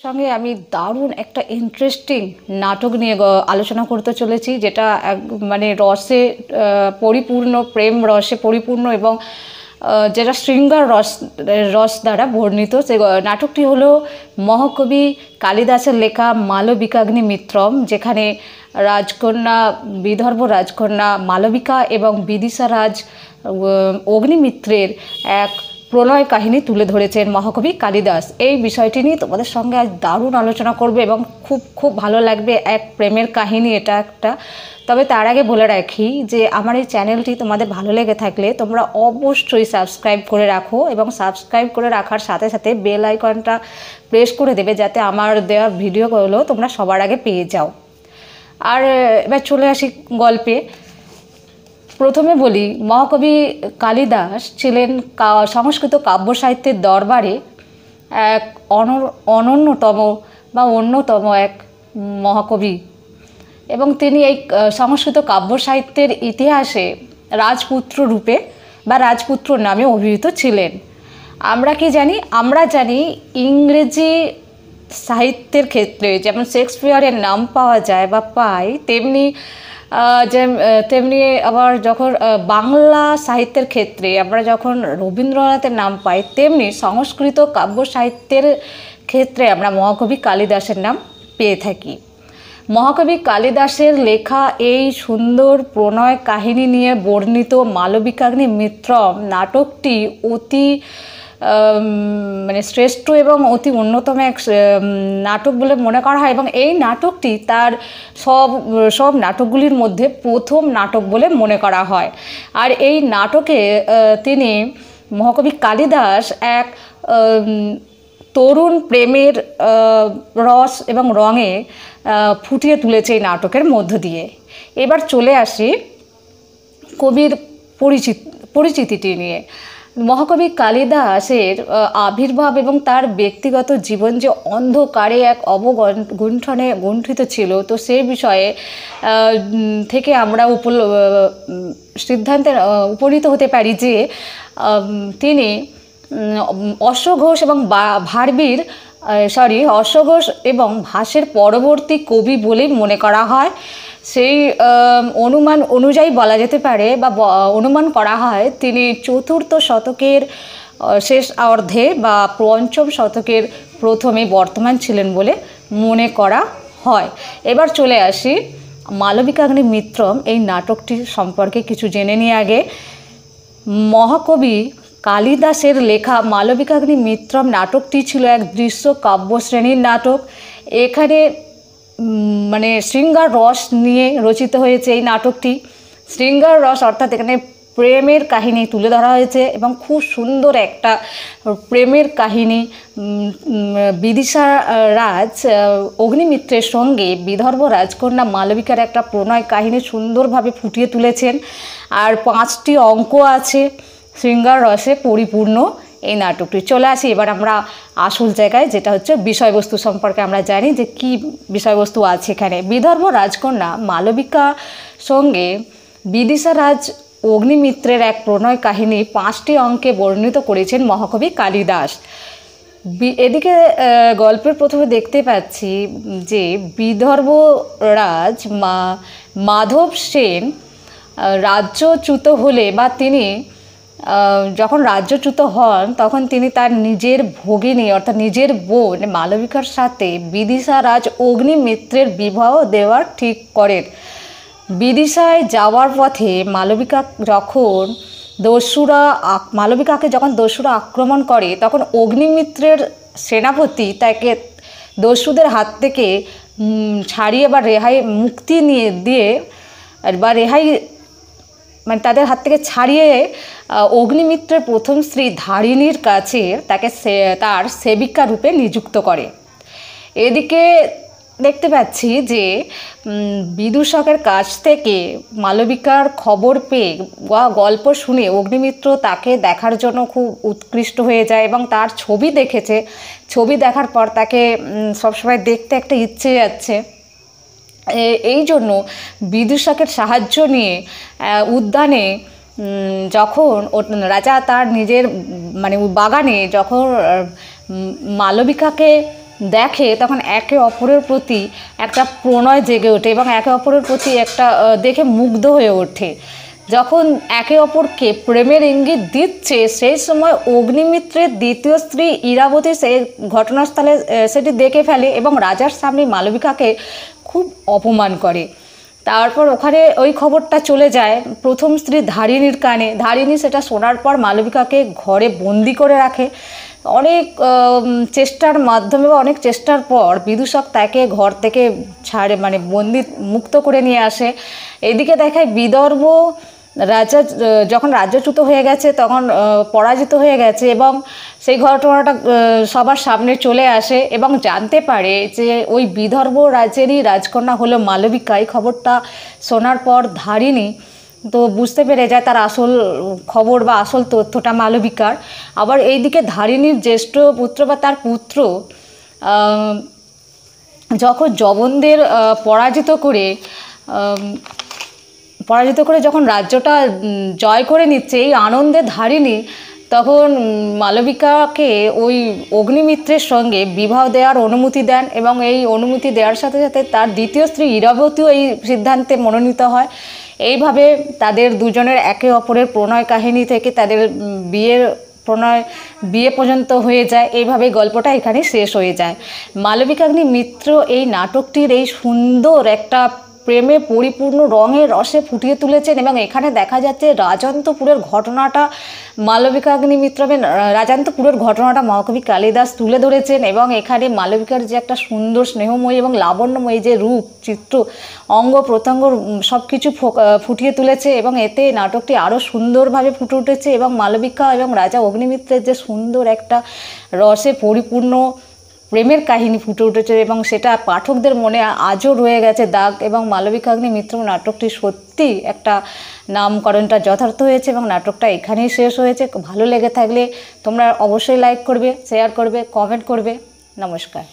সঙ্গে আমি দারুণ একটা ইন্টারেস্টিং নাটক নিয়ে আলোচনা করতে চলেছি, যেটা মানে রসে পরিপূর্ণ, প্রেম রসে পরিপূর্ণ এবং যেটা শৃঙ্গার রস দ্বারা বর্ণিত। সে নাটকটি হলো মহাকবি কালিদাসের লেখা মালবিকাগ্নিমিত্রম, যেখানে রাজকন্যা, বিদর্ভ রাজকন্যা মালবিকা এবং বিদিশা রাজ অগ্নিমিত্রের এক প্রণয় কাহিনী তুলে ধরেছেন মহাকবি কালিদাস। এই বিষয়টি নিয়ে তোমাদের সঙ্গে আজ দারুণ আলোচনা করবে এবং খুব ভালো লাগবে। এক প্রেমের কাহিনী এটা একটা। তবে তার আগে বলে রাখি যে আমার এই চ্যানেলটি তোমাদের ভালো লেগে থাকলে তোমরা অবশ্যই সাবস্ক্রাইব করে রাখো এবং সাবস্ক্রাইব করে রাখার সাথে সাথে বেল আইকনটা প্রেস করে দেবে, যাতে আমার দেওয়া ভিডিওগুলো তোমরা সবার আগে পেয়ে যাও। আর এবার চলে আসি গল্পে। প্রথমে বলি, মহাকবি কালিদাস ছিলেন সংস্কৃত কাব্য সাহিত্যের দরবারে এক অনন্যতম বা অন্যতম এক মহাকবি, এবং তিনি এই সংস্কৃত কাব্য সাহিত্যের ইতিহাসে রাজপুত্র রূপে বা রাজপুত্র নামে অভিহিত ছিলেন। আমরা কি জানি? আমরা জানি ইংরেজি সাহিত্যের ক্ষেত্রে যেমন শেক্সপিয়ারের নাম পাওয়া যায় বা পাই, তেমনি আবার যখন বাংলা সাহিত্যের ক্ষেত্রে আমরা যখন রবীন্দ্রনাথের নাম পাই, তেমনি সংস্কৃত কাব্য সাহিত্যের ক্ষেত্রে আমরা মহাকবি কালিদাসের নাম পেয়ে থাকি। মহাকবি কালিদাসের লেখা এই সুন্দর প্রণয় কাহিনী নিয়ে বর্ণিত মালবিকাগ্নিমিত্রম নাটকটি অতি মানে শ্রেষ্ঠ এবং অতি অন্যতম এক নাটক বলে মনে করা হয়, এবং এই নাটকটি তার সব নাটকগুলির মধ্যে প্রথম নাটক বলে মনে করা হয়। আর এই নাটকে তিনি মহাকবি কালিদাস এক তরুণ প্রেমের রস এবং রঙে ফুটিয়ে তুলেছে এই নাটকের মধ্য দিয়ে। এবার চলে আসি কবির পরিচিতিটি নিয়ে। মহাকবি কালিদাসের আবির্ভাব এবং তার ব্যক্তিগত জীবন যে অন্ধকারে এক অবগুণ্ঠনে গুণ্ঠিত ছিল, তো সেই বিষয়ে থেকে আমরা সিদ্ধান্তে উপনীত হতে পারি যে তিনি অশ্বঘোষ এবং অশ্বঘোষ এবং ভাসের পরবর্তী কবি বলেই মনে করা হয়। সেই অনুমান অনুযায়ী বলা যেতে পারে বা অনুমান করা হয় তিনি চতুর্থ শতকের শেষ অর্ধে বা পঞ্চম শতকের প্রথমে বর্তমান ছিলেন বলে মনে করা হয়। এবার চলে আসি মালবিকাগ্নিমিত্রম এই নাটকটির সম্পর্কে কিছু জেনে নিয়ে আগে। মহাকবি কালিদাসের লেখা মালবিকাগ্নিমিত্রম নাটকটি ছিল এক দৃশ্য কাব্য শ্রেণীর নাটক। এখানে মানে শৃঙ্গার রস নিয়ে রচিত হয়েছে এই নাটকটি। শৃঙ্গার রস অর্থাৎ এখানে প্রেমের কাহিনী তুলে ধরা হয়েছে এবং খুব সুন্দর একটা প্রেমের কাহিনী। বিদিশা রাজ অগ্নিমিত্রের সঙ্গে বিদর্ভ রাজকন্যা মালবিকার একটা প্রণয় কাহিনী সুন্দরভাবে ফুটিয়ে তুলেছেন। আর 5টি অঙ্ক আছে শৃঙ্গার রসে পরিপূর্ণ এই নাটকটি। চলে আসি এবার আমরা আসল জায়গায়, যেটা হচ্ছে বিষয়বস্তু সম্পর্কে। আমরা জানি যে কি বিষয়বস্তু আছে এখানে। বিদর্ভ রাজকন্যা মালবিকা সঙ্গে বিদিশা রাজ অগ্নিমিত্রের এক প্রণয় কাহিনী 5টি অঙ্কে বর্ণিত করেছেন মহাকবি কালিদাস। এদিকে গল্পের প্রথমে দেখতে পাচ্ছি যে বিদর্ভ রাজ মাধব সেন রাজ্যচ্যুত হলে বা তিনি যখন রাজ্যচ্যুত হন, তখন তিনি তার নিজের ভগিনী অর্থাৎ নিজের বোন মালবিকার সাথে বিদিশা রাজ অগ্নিমিত্রের বিবাহ দেওয়ার ঠিক করেন। বিদিশায় যাওয়ার পথে মালবিকাকে যখন দস্যুরা আক্রমণ করে, তখন অগ্নিমিত্রের সেনাপতি তাকে দস্যুদের হাত থেকে ছাড়িয়ে বা মুক্তি দিয়ে মানে তাদের হাত থেকে ছাড়িয়ে অগ্নিমিত্রের প্রথম স্ত্রী ধারিণীর কাছে তাকে তার সেবিকা রূপে নিযুক্ত করে। এদিকে দেখতে পাচ্ছি যে বিদূষকের কাছ থেকে মালবিকার খবর পেয়ে বা গল্প শুনে অগ্নিমিত্র তাকে দেখার জন্য খুব উৎকৃষ্ট হয়ে যায় এবং তার ছবি দেখেছে। ছবি দেখার পর তাকে সবসময় দেখতে একটা ইচ্ছে যাচ্ছে। এই জন্য বিদূষকের সাহায্য নিয়ে উদ্যানে যখন রাজা তার নিজের মানে বাগানে যখন মালবিকাকে দেখে তখন একে অপরের প্রতি একটা প্রণয় জেগে ওঠে এবং একে অপরের প্রতি একটা দেখে মুগ্ধ হয়ে ওঠে। যখন একে অপরকে প্রেমের ইঙ্গিত দিচ্ছে সেই সময় অগ্নিমিত্রের দ্বিতীয় স্ত্রী ইরাবতী সেই ঘটনাস্থলে সেটি দেখে ফেলে এবং রাজার সামনে মালবিকাকে খুব অপমান করে। তারপর ওখানে ওই খবরটা চলে যায় প্রথম স্ত্রী ধারিণীর কানে। ধারিণী সেটা শোনার পর মালবিকাকে ঘরে বন্দি করে রাখে। অনেক চেষ্টার মাধ্যমে বা অনেক চেষ্টার পর বিদূষক তাকে ঘর থেকে ছাড়ে, মানে বন্দি মুক্ত করে নিয়ে আসে। এদিকে দেখায় বিদর্ভ রাজা যখন রাজ্যচ্যুত হয়ে গেছে তখন পরাজিত হয়ে গেছে এবং সেই ঘটনাটা সবার সামনে চলে আসে এবং জানতে পারে যে ওই বিদর্ভ রাজ্যেরই রাজকন্যা হলো মালবিকা। এই খবরটা শোনার পর ধারিণী তো বুঝতে পেরে যায় তার আসল খবর বা আসল তথ্যটা মালবিকার। আবার এইদিকে ধারিণীর জ্যেষ্ঠ পুত্র বা তার পুত্র যখন যবনদের পরাজিত করে যখন রাজ্যটা জয় করে নিচ্ছে এই আনন্দে ধারিণী তখন মালবিকাকে ওই অগ্নিমিত্রের সঙ্গে বিবাহ দেওয়ার অনুমতি দেন এবং এই অনুমতি দেওয়ার সাথে সাথে তার দ্বিতীয় স্ত্রী ইরাবতীও এই সিদ্ধান্তে মনোনীত হয়। এইভাবে তাদের দুজনের একে অপরের প্রণয় কাহিনী থেকে তাদের বিয়ে পর্যন্ত হয়ে যায়। এইভাবেই গল্পটা এখানে শেষ হয়ে যায়। মালবিকাগ্নি মিত্র এই নাটকটির এই সুন্দর একটা প্রেমে পরিপূর্ণ রঙের রসে ফুটিয়ে তুলেছেন এবং এখানে দেখা যাচ্ছে রাজন্তপুরের ঘটনাটা মালবিকাগ্নি মিত্রের রাজন্তপুরের ঘটনাটা মহাকবি কালিদাস তুলে ধরেছেন এবং এখানে মালবিকার যে একটা সুন্দর স্নেহময়ী এবং লাবণ্যময়ী যে রূপ চিত্র অঙ্গ প্রত্যঙ্গ সব কিছু ফুটিয়ে তুলেছে এবং এতে নাটকটি আরও সুন্দরভাবে ফুটে উঠেছে এবং মালবিকা এবং রাজা অগ্নিমিত্রের যে সুন্দর একটা রসে পরিপূর্ণ প্রেমের কাহিনী ফুটে উঠেছে এবং সেটা পাঠকদের মনে আজও রয়ে গেছে দাগ। এবং মালবিকাগ্নি মিত্র নাটকটি সত্যি একটা নামকরণটা যথার্থ হয়েছে এবং নাটকটা এখানেই শেষ হয়েছে। ভালো লেগে থাকলে তোমরা অবশ্যই লাইক করবে, শেয়ার করবে, কমেন্ট করবে। নমস্কার।